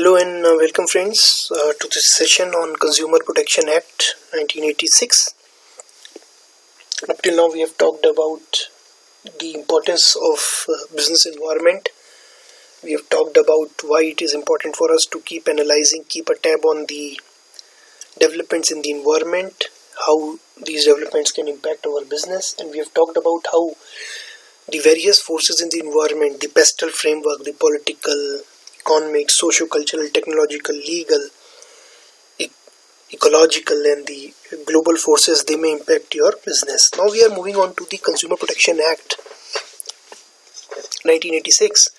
Hello and welcome friends to this session on Consumer Protection Act 1986. Up till now we have talked about the importance of business environment. We have talked about why it is important for us to keep analyzing, keep a tab on the developments in the environment, how these developments can impact our business, and we have talked about how the various forces in the environment, the pestle framework, the political, economic, socio-cultural, technological, legal, ecological and the global forces, they may impact your business. Now we are moving on to the Consumer Protection Act 1986.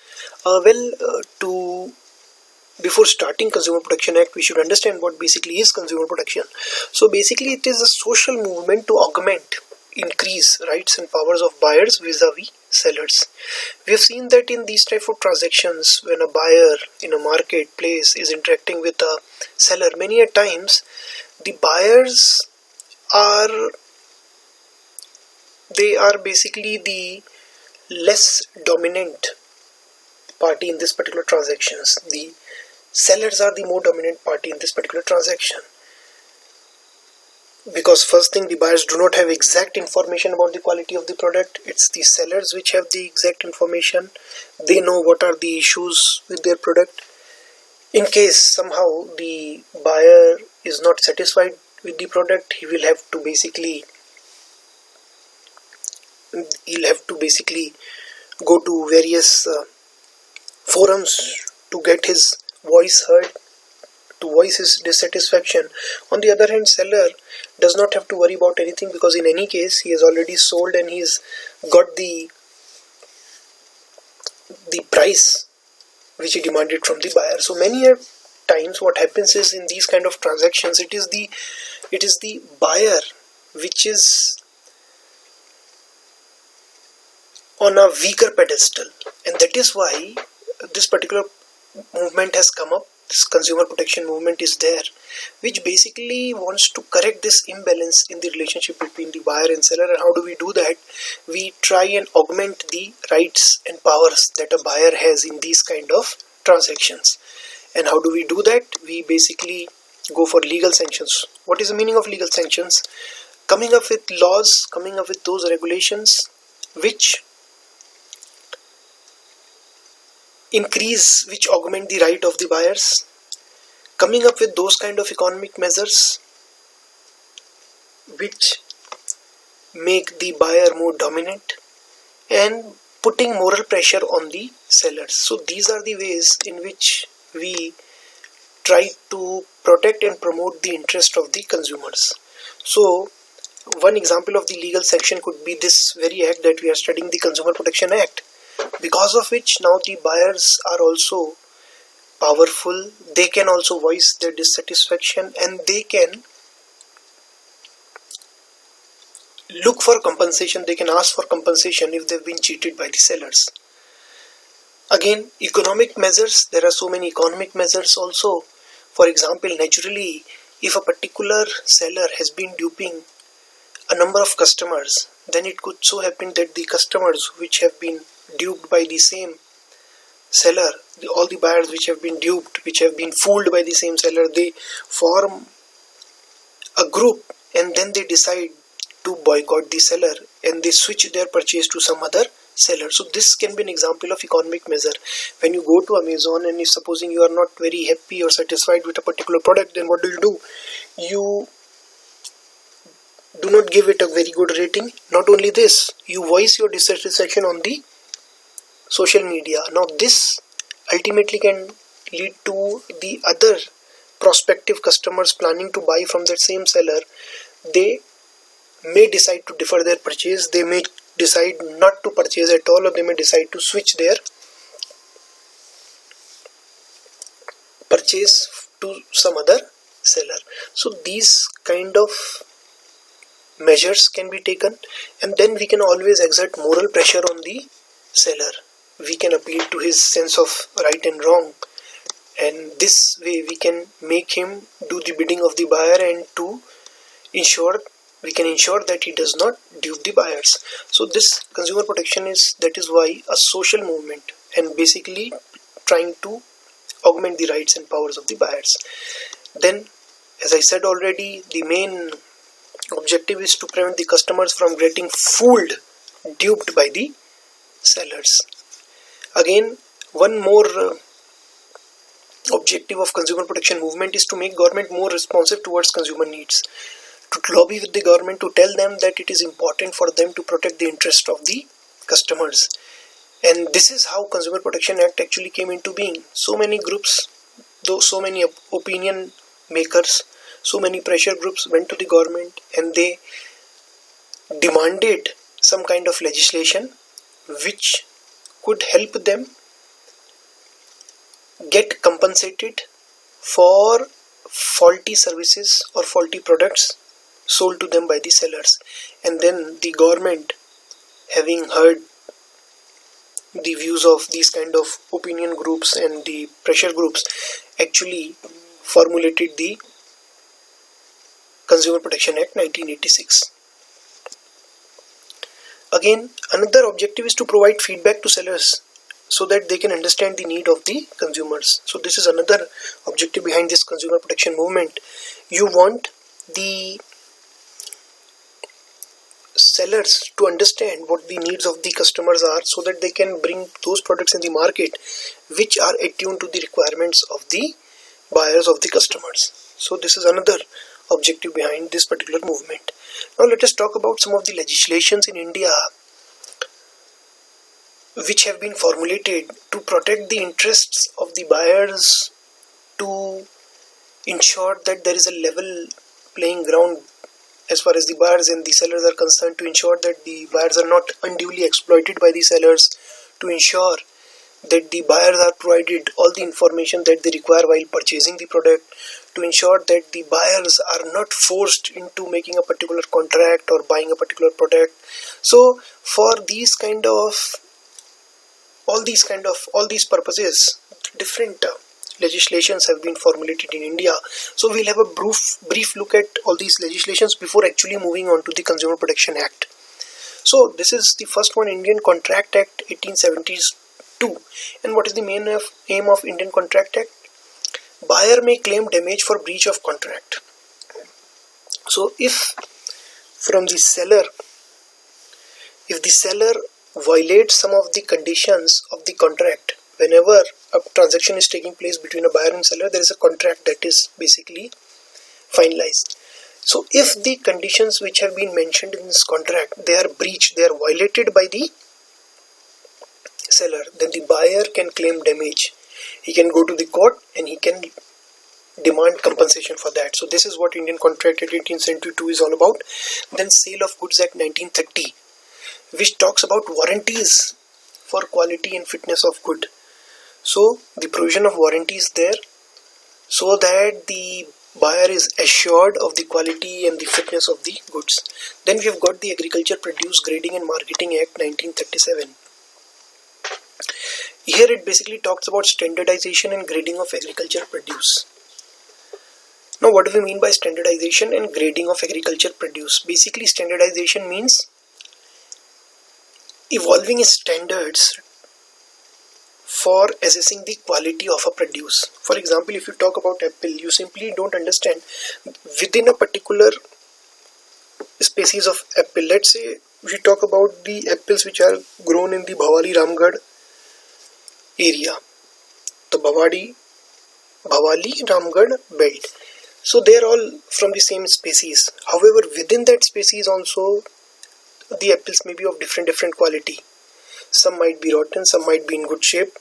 Before starting Consumer Protection Act, we should understand what basically is consumer protection. So basically it is a social movement to augment, increase rights and powers of buyers vis-a-vis sellers. We have seen that in these type of transactions, when a buyer in a marketplace is interacting with a seller, many a times the buyers are basically the less dominant party in this particular transactions. The sellers are the more dominant party in this particular transaction. Because first thing, the buyers do not have exact information about the quality of the product. It's the sellers which have the exact information. They know what are the issues with their product. In case somehow the buyer is not satisfied with the product, he'll have to basically go to various forums to get his voice heard, to voice his dissatisfaction. On the other hand, seller does not have to worry about anything, because in any case he has already sold and he's got the price which he demanded from the buyer. So many times what happens is, in these kind of transactions, it is the buyer which is on a weaker pedestal, and that is why this particular movement has come up. This consumer protection movement is there, which basically wants to correct this imbalance in the relationship between the buyer and seller. And how do we do that? We try and augment the rights and powers that a buyer has in these kind of transactions. And how do we do that? We basically go for legal sanctions. What is the meaning of legal sanctions? Coming up with laws, coming up with those regulations which augment the right of the buyers, coming up with those kind of economic measures which make the buyer more dominant, and putting moral pressure on the sellers. So these are the ways in which we try to protect and promote the interest of the consumers. So one example of the legal sanction could be this very act that we are studying, the Consumer Protection Act, because of which now the buyers are also powerful. They can also voice their dissatisfaction, and they can look for compensation. They can ask for compensation if they've been cheated by the sellers. Again, economic measures. There are so many economic measures also. For example, naturally, if a particular seller has been duping a number of customers, then it could so happen that the customers which have been duped by the same seller, all the buyers which have been duped, which have been fooled by the same seller, they form a group and then they decide to boycott the seller and they switch their purchase to some other seller. So this can be an example of economic measure. When you go to Amazon and if supposing you are not very happy or satisfied with a particular product, then what do? You do not give it a very good rating. Not only this, you voice your dissatisfaction on the social media. Now this ultimately can lead to the other prospective customers planning to buy from that same seller. They may decide to defer their purchase, they may decide not to purchase at all, or they may decide to switch their purchase to some other seller. So these kind of measures can be taken, and then we can always exert moral pressure on the seller. We can appeal to his sense of right and wrong, and this way we can make him do the bidding of the buyer, and we can ensure that he does not dupe the buyers. So this consumer protection is why a social movement, and basically trying to augment the rights and powers of the buyers. Then, as I said already, the main objective is to prevent the customers from getting fooled, duped by the sellers. Again, one more objective of consumer protection movement is to make government more responsive towards consumer needs, to lobby with the government to tell them that it is important for them to protect the interest of the customers. And this is how Consumer Protection Act actually came into being. So many groups, so many opinion makers, so many pressure groups went to the government and they demanded some kind of legislation which could help them get compensated for faulty services or faulty products sold to them by the sellers. And then the government, having heard the views of these kind of opinion groups and the pressure groups, actually formulated the Consumer Protection Act 1986. Again, another objective is to provide feedback to sellers so that they can understand the need of the consumers. So this is another objective behind this consumer protection movement. You want the sellers to understand what the needs of the customers are so that they can bring those products in the market which are attuned to the requirements of the buyers, of the customers. So this is another objective behind this particular movement. Now let us talk about some of the legislations in India which have been formulated to protect the interests of the buyers, to ensure that there is a level playing ground as far as the buyers and the sellers are concerned, to ensure that the buyers are not unduly exploited by the sellers, to ensure that the buyers are provided all the information that they require while purchasing the product, to ensure that the buyers are not forced into making a particular contract or buying a particular product. So for all these purposes, different legislations have been formulated in India. So we'll have a brief look at all these legislations before actually moving on to the Consumer Protection Act. So this is the first one, Indian Contract Act 1872. And what is the main aim of Indian Contract Act? Buyer may claim damage for breach of contract. So if the seller violates some of the conditions of the contract, whenever a transaction is taking place between a buyer and seller, there is a contract that is basically finalized. So if the conditions which have been mentioned in this contract, they are breached, they are violated by the seller, then the buyer can claim damage. He can go to the court and he can demand compensation for that. So this is what Indian Contract Act 1872 is all about. Then Sale of Goods Act 1930, which talks about warranties for quality and fitness of good. So the provision of warranty is there so that the buyer is assured of the quality and the fitness of the goods. Then we have got the Agriculture Produce Grading and Marketing Act 1937. Here it basically talks about standardization and grading of agriculture produce. Now what do we mean by standardization and grading of agriculture produce? Basically standardization means evolving standards for assessing the quality of a produce. For example, if you talk about apple, you simply don't understand within a particular species of apple. Let's say we talk about the apples which are grown in the Bhavali Ramgarh area, the Bhavali Ramgarh belt. So they are all from the same species. However, within that species also the apples may be of different quality. Some might be rotten, some might be in good shape.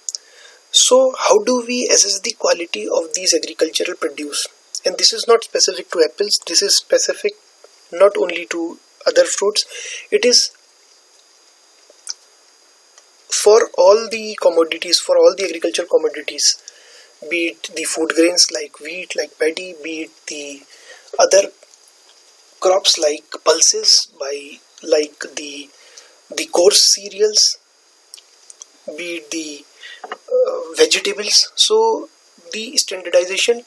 So how do we assess the quality of these agricultural produce? And this is not specific to apples, this is specific not only to other fruits, it is for all the commodities, for all the agricultural commodities, be it the food grains like wheat, like paddy, be it the other crops like pulses, like the coarse cereals, be it the vegetables. So the standardization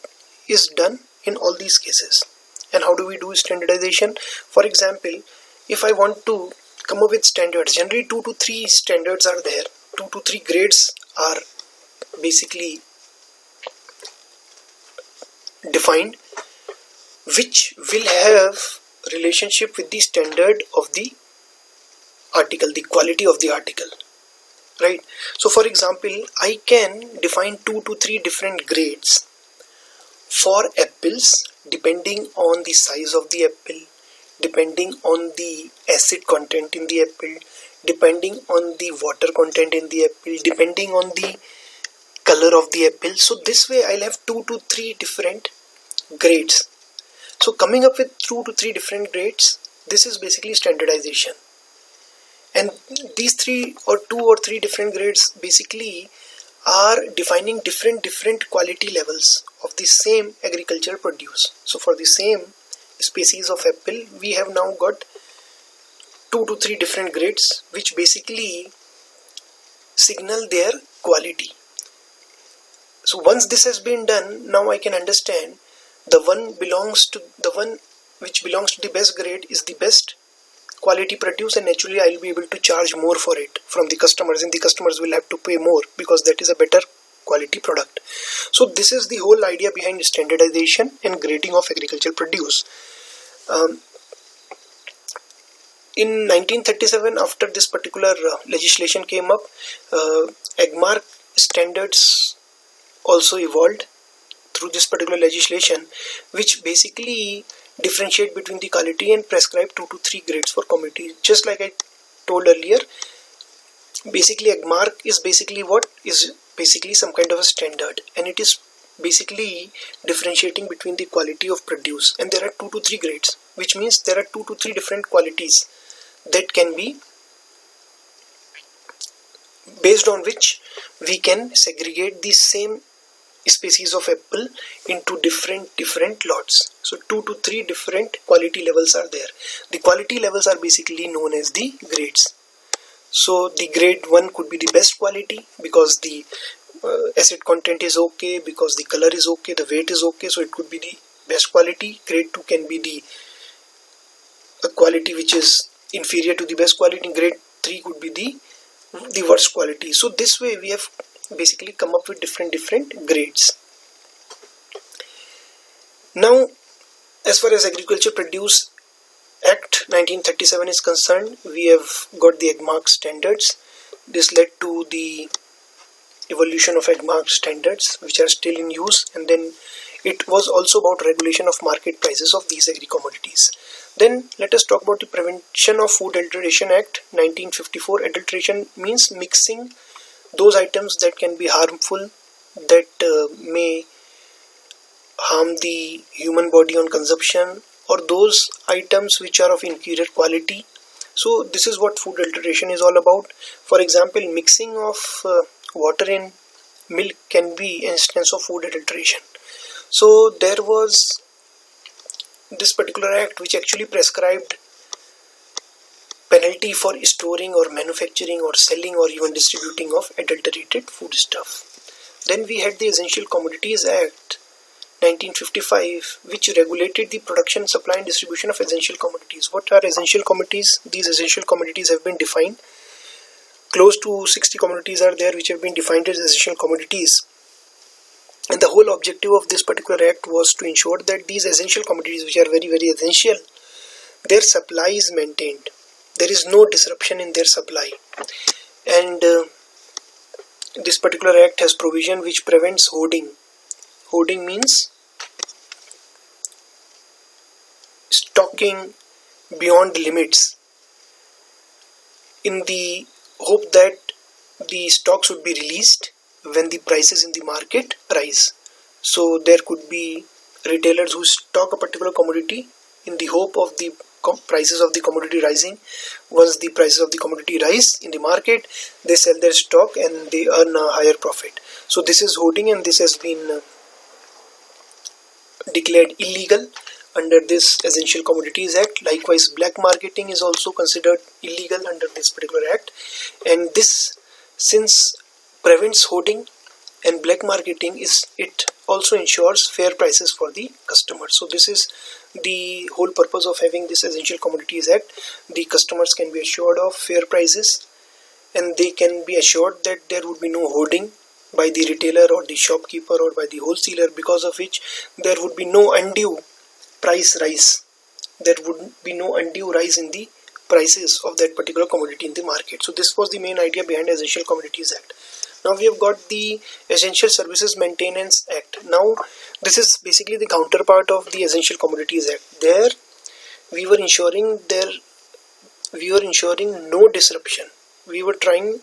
is done in all these cases. And how do we do standardization? For example, if I want to come up with standards, generally 2 to 3 standards are there. 2 to 3 grades are basically defined which will have relationship with the standard of the article, the quality of the article, right? So for example, I can define 2 to 3 different grades for apples depending on the size of the apple, depending on the acid content in the apple, depending on the water content in the apple, depending on the color of the apple. So this way I'll have 2 to 3 different grades. So coming up with 2 to 3 different grades, this is basically standardization. And these 2 or 3 different grades basically are defining different quality levels of the same agricultural produce. So for the same species of apple, we have now got 2 to 3 different grades which basically signal their quality. So once this has been done, now I can understand the one which belongs to the best grade is the best quality produce, and naturally I will be able to charge more for it from the customers, and the customers will have to pay more because that is a better quality product. So this is the whole idea behind standardization and grading of agricultural produce. In 1937, after this particular legislation came up, Agmark standards also evolved through this particular legislation, which basically differentiate between the quality and prescribe 2 to 3 grades for commodity. Just like I told earlier, basically Agmark is basically some kind of a standard, and it is basically differentiating between the quality of produce, and there are 2 to 3 grades, which means there are 2 to 3 different qualities that can be based on which we can segregate the same species of apple into different lots. So 2 to 3 different quality levels are there. The quality levels are basically known as the grades. So the grade 1 could be the best quality because the acid content is okay, because the color is okay, the weight is okay, so it could be the best quality. Grade 2 can be the quality which is inferior to the best quality. Grade 3 could be the worst quality. So this way we have basically come up with different grades. Now, as far as Agriculture Produce Act 1937 is concerned, we have got the Agmark standards. This led to the evolution of Agmark standards, which are still in use, and then it was also about regulation of market prices of these agri-commodities. Then let us talk about the Prevention of Food Adulteration Act 1954. Adulteration means mixing those items that can be harmful, that may harm the human body on consumption, or those items which are of inferior quality. So this is what food adulteration is all about. For example, mixing of water in milk can be an instance of food adulteration. So there was this particular act which actually prescribed penalty for storing or manufacturing or selling or even distributing of adulterated food stuff. Then we had the Essential Commodities Act 1955, which regulated the production, supply and distribution of essential commodities. What are essential commodities? These essential commodities have been defined. Close to 60 commodities are there which have been defined as essential commodities. And the whole objective of this particular act was to ensure that these essential commodities, which are very essential, their supply is maintained. There is no disruption in their supply. And this particular act has provision which prevents hoarding. Hoarding means stocking beyond limits in the hope that the stocks would be released when the prices in the market rise. So there could be retailers who stock a particular commodity in the hope of the prices of the commodity rising. Once the prices of the commodity rise in the market, they sell their stock and they earn a higher profit. So this is hoarding, and this has been declared illegal under this Essential Commodities Act. Likewise, black marketing is also considered illegal under this particular act, and this, since prevents hoarding and black marketing, it also ensures fair prices for the customer. So this is the whole purpose of having this Essential Commodities Act. The customers can be assured of fair prices, and they can be assured that there would be no hoarding by the retailer or the shopkeeper or by the wholesaler, because of which there would be no undue price rise. There would be no undue rise in the prices of that particular commodity in the market. So this was the main idea behind Essential Commodities Act. Now we have got the Essential Services Maintenance Act. Now this is basically the counterpart of the Essential Commodities Act. There we were ensuring no disruption. We were trying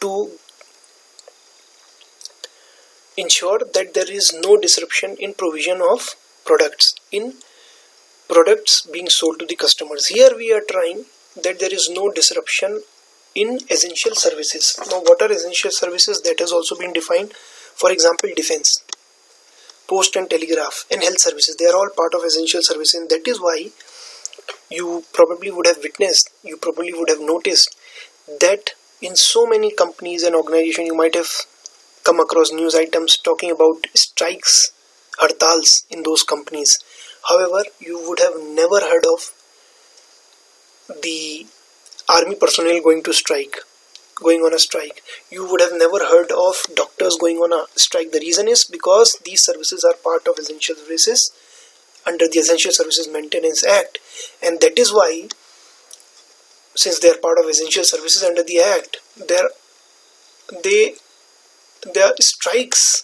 to ensure that there is no disruption in provision of products being sold to the customers. Here we are trying that there is no disruption in essential services. Now what are essential services? That has also been defined. For example, defense, post and telegraph, and health services. They are all part of essential services, and that is why you probably would have noticed that in so many companies and organizations you might have come across news items talking about strikes, hartals in those companies. However, you would have never heard of the army personnel going on a strike. You would have never heard of doctors going on a strike. The reason is because these services are part of essential services under the Essential Services Maintenance Act, and that is why, since they are part of essential services under the Act, their strikes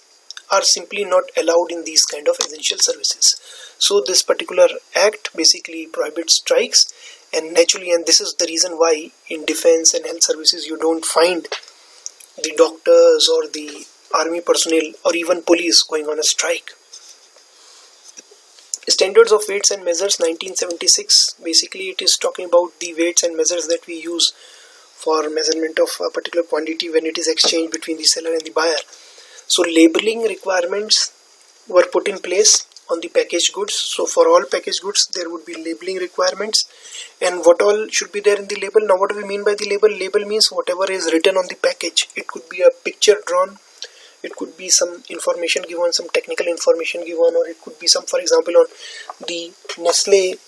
are simply not allowed in these kind of essential services. So this particular act basically prohibits strikes, and naturally, and this is the reason why in defense and health services you don't find the doctors or the army personnel or even police going on a strike. Standards of weights and measures 1976, basically it is talking about the weights and measures that we use for measurement of a particular quantity when it is exchanged between the seller and the buyer. So labeling requirements were put in place on the packaged goods. So for all packaged goods there would be labeling requirements, and what all should be there in the label. Now what do we mean by the label? Label means whatever is written on the package. It could be a picture drawn, it could be some information given, some technical information given, or it could be some, for example, on the Nestle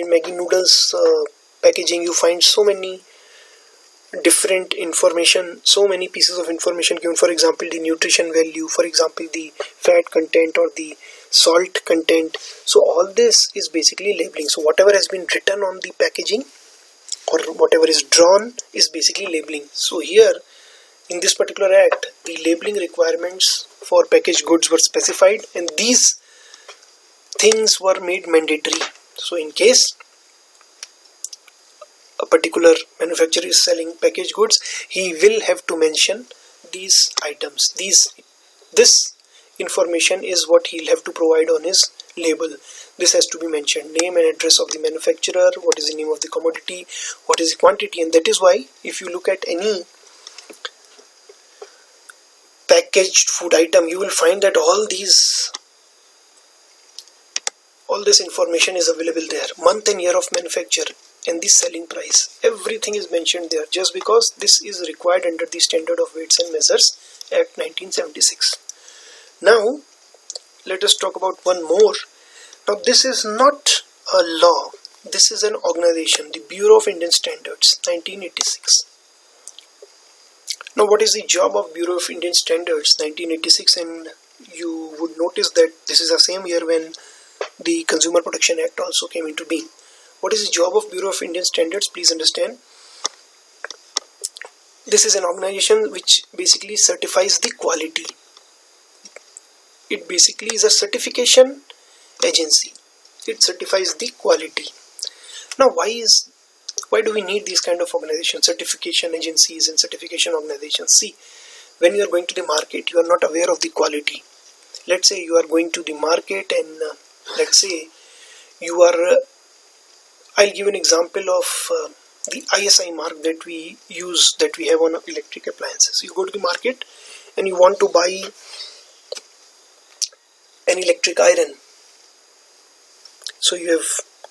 Maggi noodles packaging, you find so many different information, so many pieces of information given. For example, the nutrition value, for example, the fat content or the salt content. So all this is basically labeling. So whatever has been written on the packaging or whatever is drawn is basically labeling. So here in this particular act, the labeling requirements for packaged goods were specified, and these things were made mandatory. So in case a particular manufacturer is selling packaged goods, he will have to mention these items. This information is what he'll have to provide on his label. This has to be mentioned: name and address of the manufacturer, what is the name of the commodity, what is the quantity. And that is why if you look at any packaged food item, you will find that all this information is available there. Month and year of manufacture and the selling price, everything is mentioned there, just because this is required under the Standard of Weights and Measures Act 1976. Now let us talk about one more. Now this is not a law, this is an organization, the Bureau of Indian Standards, 1986. Now what is the job of Bureau of Indian Standards, 1986? And you would notice that this is the same year when the Consumer Protection Act also came into being. What is the job of Bureau of Indian Standards? Please understand, this is an organization which basically certifies the quality. It basically is a certification agency. It certifies the quality. Now why do we need these kind of organizations, certification agencies and certification organizations? See, when you are going to the market, you are not aware of the quality. Let's say you are going to the market and let's say you are I'll give an example of the ISI mark that we use, that we have on electric appliances. You go to the market and you want to buy an electric iron. So you have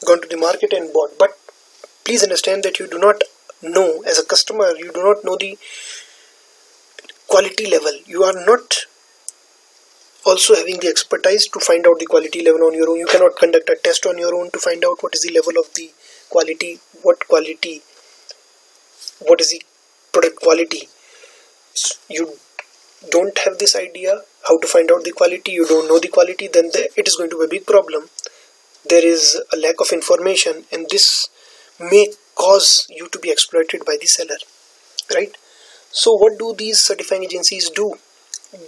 gone to the market and bought, but please understand that you do not know, as a customer, you do not know the quality level. You are not also having the expertise to find out the quality level on your own. You cannot conduct a test on your own to find out what is the level of the quality, what is the product quality, you don't have this idea how to find out the quality, you don't know the quality, then it is going to be a big problem. There is a lack of information, and this may cause you to be exploited by the seller, right? So what do these certifying agencies do?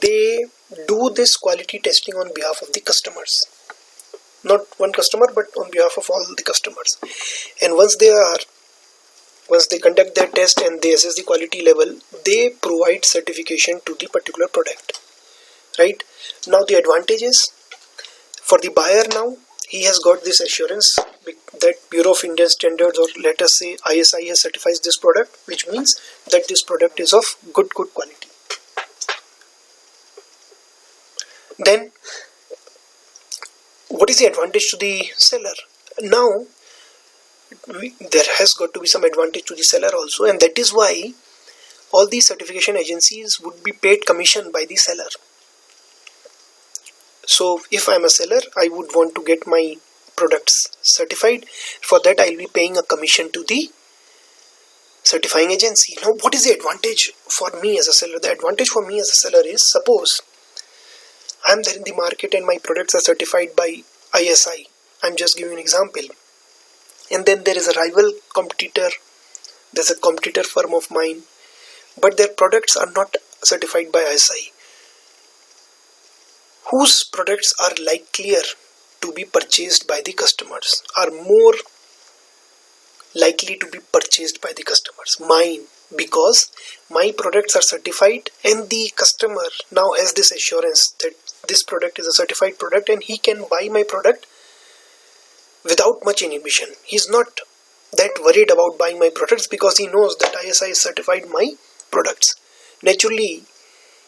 They do this quality testing on behalf of the customers, not one customer but on behalf of all the customers. And once they conduct their test and they assess the quality level, they provide certification to the particular product, right? Now the advantages for the buyer, now he has got this assurance that Bureau of Indian Standards, or let us say ISI, has certified this product, which means that this product is of good quality. Then what is the advantage to the seller? Now there has got to be some advantage to the seller also, and that is why all these certification agencies would be paid commission by the seller. So if I'm a seller, I would want to get my products certified. For that, I'll be paying a commission to the certifying agency. Now what is the advantage for me as a seller? The advantage for me as a seller is, suppose I'm there in the market and my products are certified by ISI. I'm just giving an example. And then there is a rival competitor, there's a competitor firm of mine, but their products are not certified by ISI. Whose products are likelier to be purchased by the customers, are more likely to be purchased by the customers? Mine, because my products are certified and the customer now has this assurance that this product is a certified product and he can buy my product without much inhibition. He's not that worried about buying my products because he knows that ISI has certified my products. Naturally,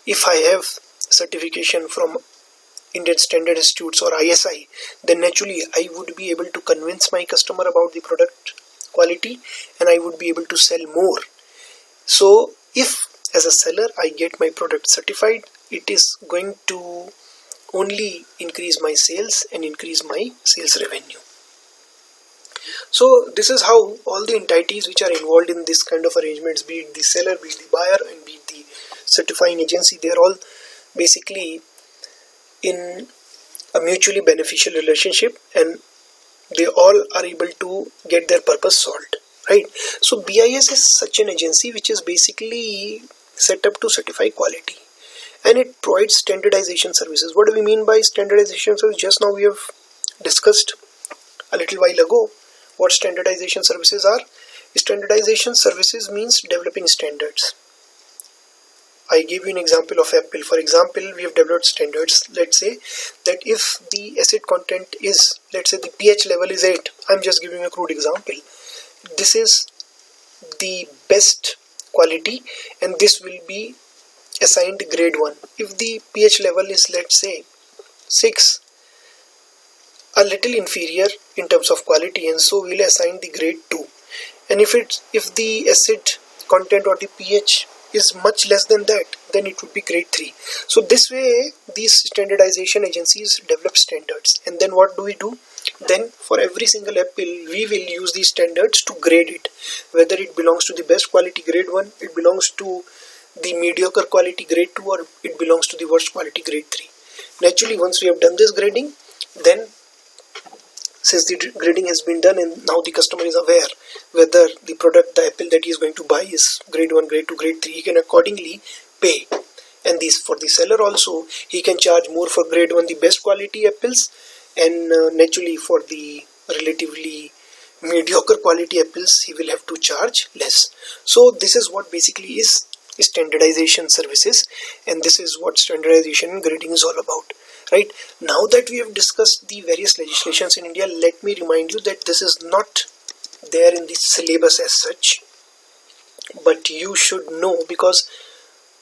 if I have certification from Indian Standard Institutes or ISI, then naturally I would be able to convince my customer about the product quality and I would be able to sell more. So if as a seller I get my product certified, it is going to only increase my sales and increase my sales revenue. So this is how all the entities which are involved in this kind of arrangements, be it the seller, be it the buyer, and be it the certifying agency, they are all basically in a mutually beneficial relationship and they all are able to get their purpose solved, right? So BIS is such an agency which is basically set up to certify quality, and it provides standardization services. What do we mean by standardization services? Just now we have discussed a little while ago what standardization services are. Standardization services means developing standards. I gave you an example of Apple. For example, we have developed standards. Let's say that if the acid content is, let's say the pH level is 8. I'm just giving a crude example. This is the best quality and this will be assigned grade 1. If the pH level is, let's say, 6, a little inferior in terms of quality, and so we'll assign the grade 2. And if the acid content or the pH is much less than that, then it would be grade 3. So this way these standardization agencies develop standards, and then what do? Then for every single apple we will use these standards to grade it, whether it belongs to the best quality grade 1, it belongs to the mediocre quality grade 2, or it belongs to the worst quality grade 3. Naturally, once we have done this grading, then since the grading has been done and now the customer is aware whether the product, the apple that he is going to buy is grade 1, grade 2, grade 3, he can accordingly pay. And this for the seller also, he can charge more for grade 1, the best quality apples, and naturally for the relatively mediocre quality apples he will have to charge less. So this is what basically is standardization services, and this is what standardization and grading is all about. Right, now that we have discussed the various legislations in India, let me remind you that this is not there in the syllabus as such, but you should know, because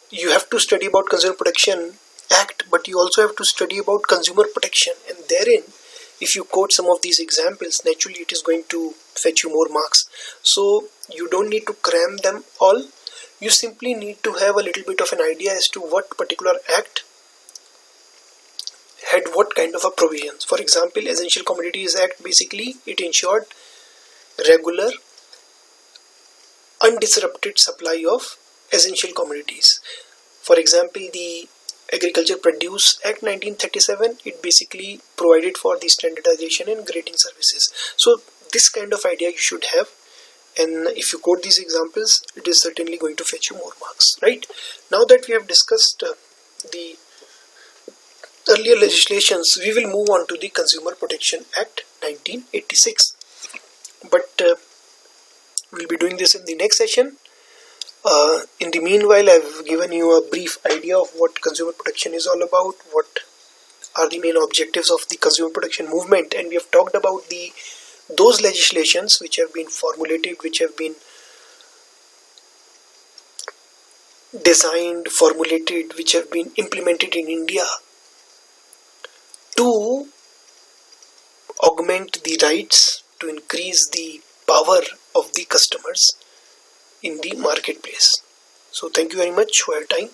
you have to study about Consumer Protection Act, but you also have to study about consumer protection, and therein if you quote some of these examples, naturally it is going to fetch you more marks. So you don't need to cram them all, you simply need to have a little bit of an idea as to what particular act had what kind of a provisions. For example, Essential Commodities Act, basically it ensured regular undisrupted supply of essential commodities. For example, the Agriculture Produce Act 1937, it basically provided for the standardization and grading services. So this kind of idea you should have, and if you quote these examples, it is certainly going to fetch you more marks, right? Now that we have discussed the earlier legislations, we will move on to the Consumer Protection Act 1986. But we'll be doing this in the next session. In the meanwhile, I've given you a brief idea of what consumer protection is all about, what are the main objectives of the consumer protection movement, and we have talked about those legislations which have been formulated, which have been designed, formulated, which have been implemented in India to augment the rights, to increase the power of the customers in the marketplace. So thank you very much for your time.